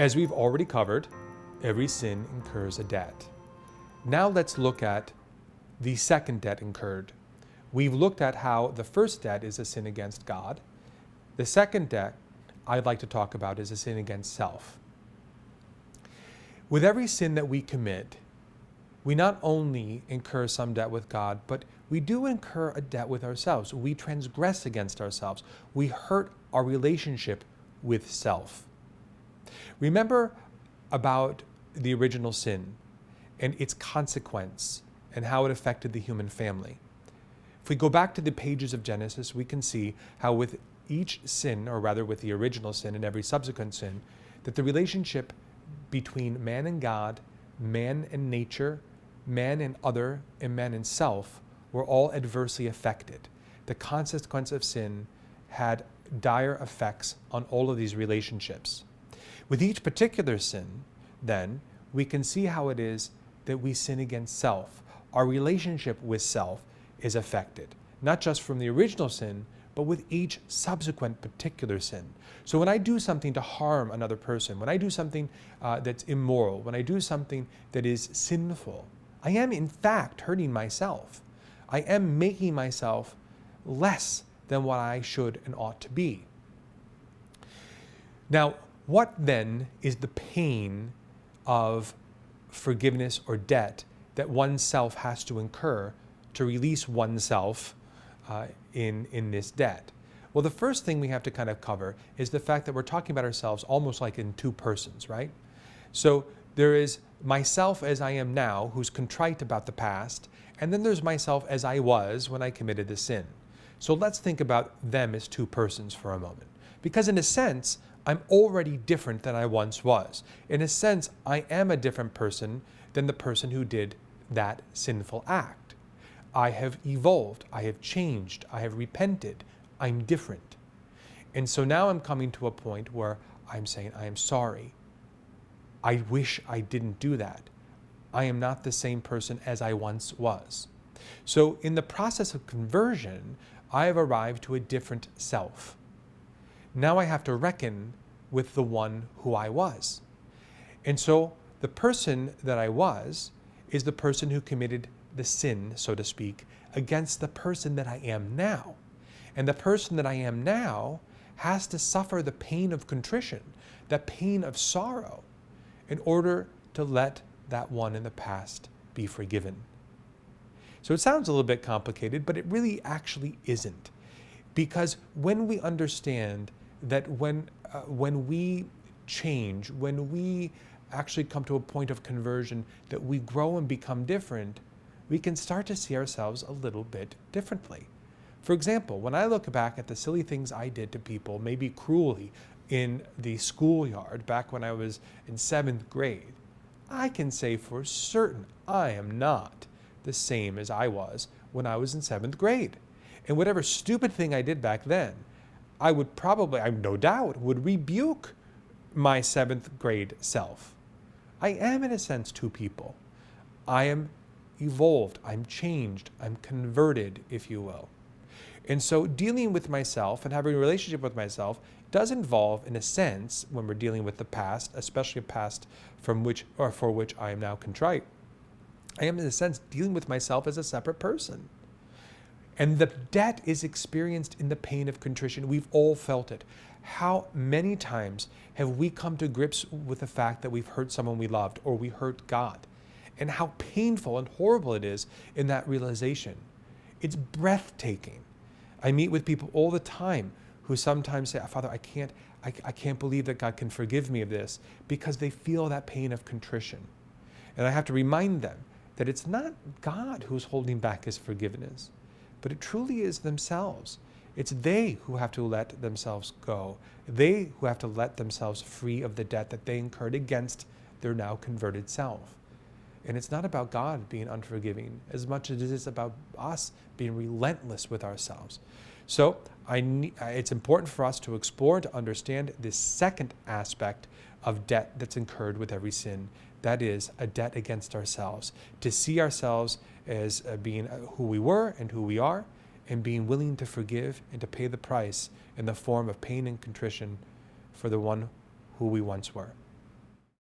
As we've already covered, every sin incurs a debt. Now let's look at the second debt incurred. We've looked at how the first debt is a sin against God. The second debt I'd like to talk about is a sin against self. With every sin that we commit, we not only incur some debt with God, but we do incur a debt with ourselves. We transgress against ourselves. We hurt our relationship with self. Remember about the original sin and its consequence and how it affected the human family. If we go back to the pages of Genesis, we can see how with each sin, or rather with the original sin and every subsequent sin, that the relationship between man and God, man and nature, man and other, and man and self were all adversely affected. The consequence of sin had dire effects on all of these relationships. With each particular sin, then, we can see how it is that we sin against self. Our relationship with self is affected, not just from the original sin, but with each subsequent particular sin. So when I do something to harm another person, when I do something that's immoral, when I do something that is sinful, I am in fact hurting myself. I am making myself less than what I should and ought to be. Now, what then is the pain of forgiveness or debt that oneself has to incur to release oneself in this debt? Well, the first thing we have to kind of cover is the fact that we're talking about ourselves almost like in two persons, right? So there is myself as I am now, who's contrite about the past, and then there's myself as I was when I committed the sin. So let's think about them as two persons for a moment. Because in a sense, I'm already different than I once was. In a sense, I am a different person than the person who did that sinful act. I have evolved, I have changed, I have repented, I'm different. And so now I'm coming to a point where I'm saying, I am sorry. I wish I didn't do that. I am not the same person as I once was. So in the process of conversion, I have arrived to a different self. Now I have to reckon with the one who I was. And so the person that I was is the person who committed the sin, so to speak, against the person that I am now. And the person that I am now has to suffer the pain of contrition, the pain of sorrow, in order to let that one in the past be forgiven. So it sounds a little bit complicated, but it really actually isn't. Because when we understand that when we change, when we actually come to a point of conversion, that we grow and become different, we can start to see ourselves a little bit differently. For example, when I look back at the silly things I did to people, maybe cruelly, in the schoolyard back when I was in 7th grade, I can say for certain I am not the same as I was when I was in 7th grade. And whatever stupid thing I did back then, I would probably, I no doubt, would rebuke my 7th grade self. I am, in a sense, two people. I am evolved, I'm changed, I'm converted, if you will. And so dealing with myself and having a relationship with myself does involve, in a sense, when we're dealing with the past, especially a past from which or for which I am now contrite, I am, in a sense, dealing with myself as a separate person. And the debt is experienced in the pain of contrition. We've all felt it. How many times have we come to grips with the fact that we've hurt someone we loved or we hurt God? And how painful and horrible it is in that realization. It's breathtaking. I meet with people all the time who sometimes say, Father, I can't believe that God can forgive me of this, because they feel that pain of contrition. And I have to remind them that it's not God who's holding back his forgiveness, but it truly is themselves. It's they who have to let themselves go. They who have to let themselves free of the debt that they incurred against their now converted self. And it's not about God being unforgiving as much as it is about us being relentless with ourselves. So it's important for us to explore and to understand this second aspect of debt that's incurred with every sin. That is a debt against ourselves. To see ourselves as being who we were and who we are, and being willing to forgive and to pay the price in the form of pain and contrition for the one who we once were.